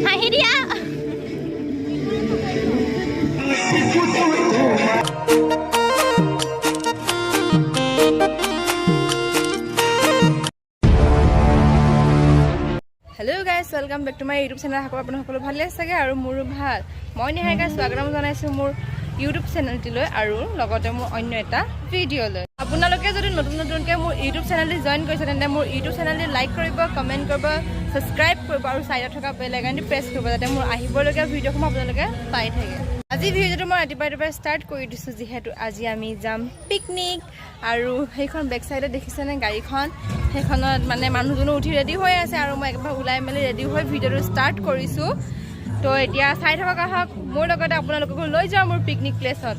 হাঁহি দিয়া hello guys welcome back to my YouTube channel आशा कৰো আপোনালোক ভালে আছে আৰু মোৰো ভাল মই নিহাৰিকা স্বাগতম জনাইছো মোৰ ইউটিউব চেনেলটিলৈ আৰু লগতে মোৰ অন্য এটা ভিডিঅ'লৈ আপোনালোকে যদি নতুনকৈ মোৰ ইউটিউব চেনেলটি জয়েন কৰিছে তেন্তে মোৰ ইউটিউব চেনেলটি লাইক কৰিব কমেন্ট কৰিব সাবস্ক্ৰাইব কৰিব আৰু সাইডত থকা বেল আইকনটি প্ৰেছ কৰিব যাতে মোৰ আহিবলগীয়া ভিডিঅ'সমূহ আপোনালোকে পাই থাকে আজি ভিডিঅ'টো মই ৰাতিপুৱা ষ্টাৰ্ট কৰি দিছো যিহেতু আজি আমি যাম পিকনিক আৰু সেইখন বেক সাইডে দেখিছেনে গাড়ীখন সেইখনত মানে মানুহজনো উঠি ৰেডি হৈ আছে আৰু মই একবাৰ ওলাই মেলি ৰেডি হৈ ভিডিঅ'টো ষ্টাৰ্ট কৰিছো তো এতিয়া চাই থকা আহক মোৰ লগতে আপোনালোকক লৈ যাওঁ মোৰ পিকনিক প্লেছত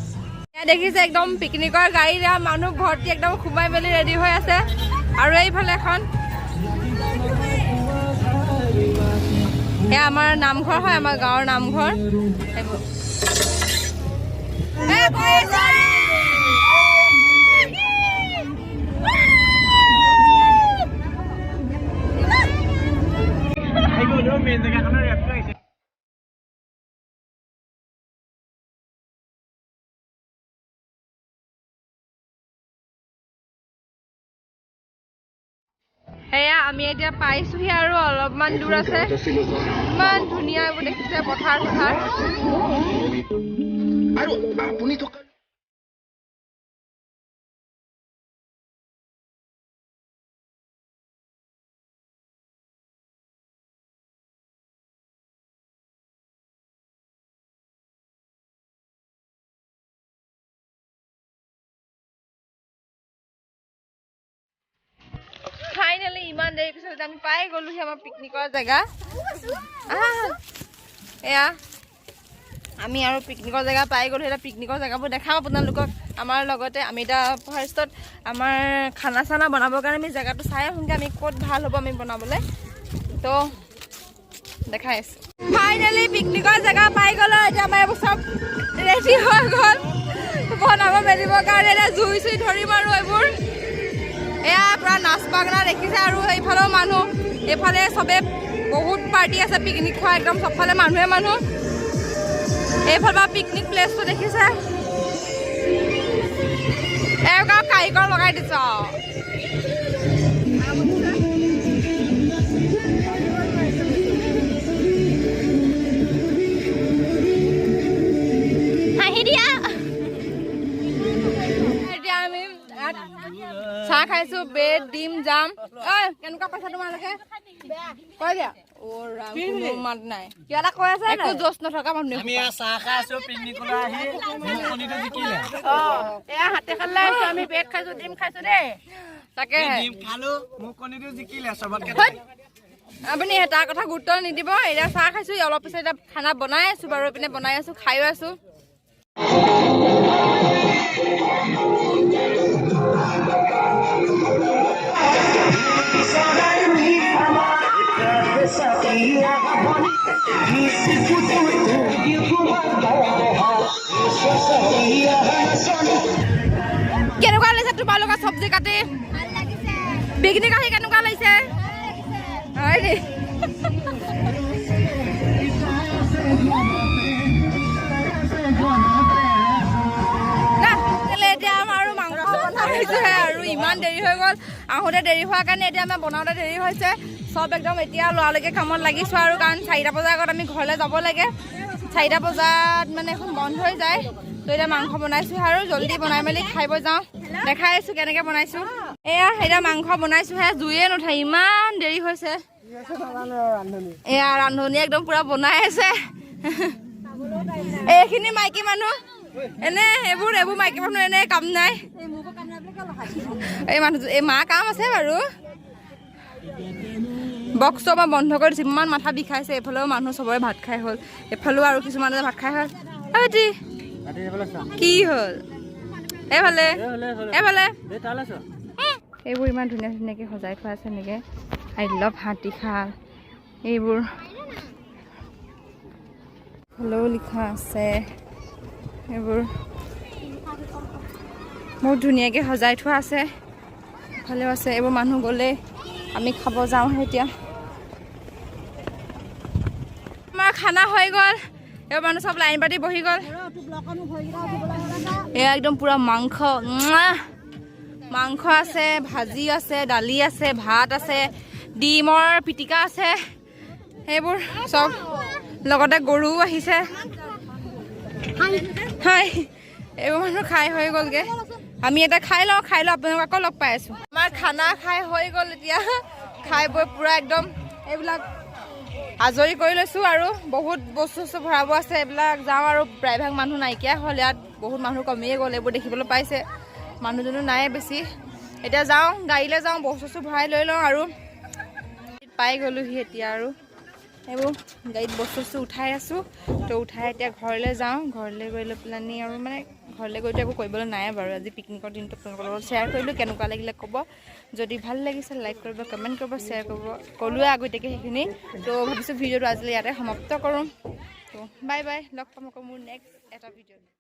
এয়া দেখিছে একদম পিকনিকৰ গাড়ীৰে মানুহ ভৰ্তি একদম খুমাই মেলি ৰেডি হৈ আছে আৰু এইফালে এখন এয়া আমাৰ নামঘৰ হয় আমাৰ গাঁৱৰ নামঘৰ হেয়া আমি এতিয়া পাইছোহি আৰু অলপমান দূৰ আছে ইমান ধুনীয়া এইবোৰ দেখিছে পথাৰ আৰু আপুনি তো ফাইনালি ইমান দেৰি পিছত আমি পাই গ'লোহি আমাৰ পিকনিকৰ জেগা এয়া আমি আৰু পিকনিকৰ জেগা পাই গ'লো এটা পিকনিকৰ জেগাবোৰ দেখাম আপোনালোকক আমাৰ লগতে আমি এটা ফাৰ্ষ্টত আমাৰ খানা চানা বনাবৰ কাৰণে আমি জেগাটো চাই আহোঁগৈ আমি ক'ত ভাল হ'ব আমি বনাবলৈ তো দেখাই আছোঁ ফাইনেলি পিকনিকৰ জেগা পাই গ'লো এতিয়া আমাৰ এইবোৰ চব ৰেডি হৈ গ'ল বনাব মেলিবৰ কাৰণে এতিয়া জুই চুই ধৰিম আৰু এইবোৰ এয়া পুৰা নাচ বাগনা দেখিছে আৰু এইফালেও মানুহ এইফালে চবে বহুত পাৰ্টি আছে পিকনিক খোৱা একদম চবফালে মানুহ এইফালে পিকনিক প্লেচটো দেখিছে এওঁকা কাৰিকৰ লগাই দিছ হাঁহি দিয়া এতিয়া আমি চাহ খাইছো ব্ৰেড ডিম জাম কেনেকুৱা পাইছা তোমালোকে কৈ দিয়া মাত নাই কিবা এটা কৈ আছে একো জোচ নথকা মানুহ আমি চাহ খাই আছো পিকনিকলৈ আহি কণীটো জিকিলে এয়া হাতে খালে আমি ব্ৰেড খাইছো ডিম খাইছো দেই তাকে ডিম খালো মোক কণীটো জিকিলে চবতকে আপুনি এটা কথা গুৰুত্ব নিদিব এতিয়া চাহ খাইছো অলপ পিছত এতিয়া খানা বনাই আছো বাৰু পিনে বনাই আছো খাইও আছো কেনেকুৱা লাগিছে তোমালোকৰ চব্জি কাটি পিকনিক আহি কেনেকুৱা লাগিছে হয় দেই এতিয়া আমাৰ আৰু মাংস বনাইছোহে আৰু ইমান দেৰি হৈ গ'ল আহোঁতে দেৰি হোৱাৰ কাৰণে এতিয়া আমাৰ বনাওঁতে দেৰি হৈছে চব একদম এতিয়া লৰালৈকে কামত লাগিছোঁ আৰু কাৰণ 4টা বজাৰ আগত আমি ঘৰলৈ যাব লাগে 4টা বজাত মানে এখন বন্ধ হৈ যায় তো এতিয়া মাংস বনাইছোঁ আৰু জলদি বনাই মেলি খাই যাওঁ দেখাই আছোঁ কেনেকৈ বনাইছোঁ এয়া এতিয়া মাংস বনাইছোঁহে জুইয়ে নুঠে ইমান দেৰি হৈছে এয়া ৰান্ধনী একদম পুৰা বনাই আছে এইখিনি মাইকী মানুহ এনে এইবোৰ মাইকী মানুহ এনে কাম নাই এই মানুহ এই মা কাম আছে বাৰু বক্সটো আমাৰ বন্ধ কৰি দিছে ইমান মাথা বিষাইছে এইফালেও মানুহ চবৰে ভাত খাই হ'ল এইফালেও আৰু কিছুমানে ভাত খাই হ'ল কি হ'ল এইফালে এইবোৰ ইমান ধুনীয়াকৈ সজাই থোৱা আছে এনেকৈ আই লাভ হাতীশাল এইবোৰ হ'লেও লিখা আছে এইবোৰ বহুত ধুনীয়াকৈ সজাই থোৱা আছে এফালেও আছে এইবোৰ মানুহ গ'লে আমি খাব যাওঁ এতিয়া খানা হৈ গ'ল এবাৰ মানুহ সব লাইন পাতি বহি গ'ল এয়া একদম পুৰা মাংস মাংস আছে ভাজি আছে দালি আছে ভাত আছে ডিমৰ পিটিকা আছে সেইবোৰ সব লগতে গৰু আহিছে হাই এইবোৰ মানুহ খাই হৈ গ'লগে আমি এটা খাই লওঁ আপোনালোক আকৌ লগ পাই আছো আমাৰ খানা খাই হৈ গ'ল এতিয়া খাই বৈ পুৰা একদম এইবিলাক আজৰি কৰি লৈছো আৰু বহুত বস্তু ভৰাব আছে এইবিলাক যাওঁ আৰু প্ৰায়ভাগ মানুহ নাইকিয়া হ'ল ইয়াত বহুত মানুহ কমিয়ে গ'ল এইবোৰ দেখিবলৈ পাইছে মানুহজনো নাই বেছি এতিয়া যাওঁ গাড়ীলৈ যাওঁ বস্তু ভৰাই লৈ লওঁ আৰু পাই গ'লোহি এতিয়া আৰু এইবোৰ গাড়ীত বস্তু উঠাই আছোঁ তো উঠাই এতিয়া ঘৰলৈ যাওঁ ঘৰলৈ গৈ লৈ পেলানি আৰু মানে ঘৰলৈ গৈতো একো কৰিবলৈ নাই বাৰু আজি পিকনিকৰ দিনটো আপোনালোকৰ লগত শ্বেয়াৰ কৰিলোঁ কেনেকুৱা লাগিলে ক'ব যদি ভাল লাগিছে লাইক কৰিব কমেণ্ট কৰিব শ্বেয়াৰ কৰিব ক'লোৱে আগতীয়াকৈ সেইখিনি তো ভাবিছোঁ ভিডিঅ'টো আজিলৈ ইয়াতে সমাপ্ত কৰোঁ তো বাই বাই লগ পাম আকৌ মোৰ নেক্সট এটা ভিডিঅ'ত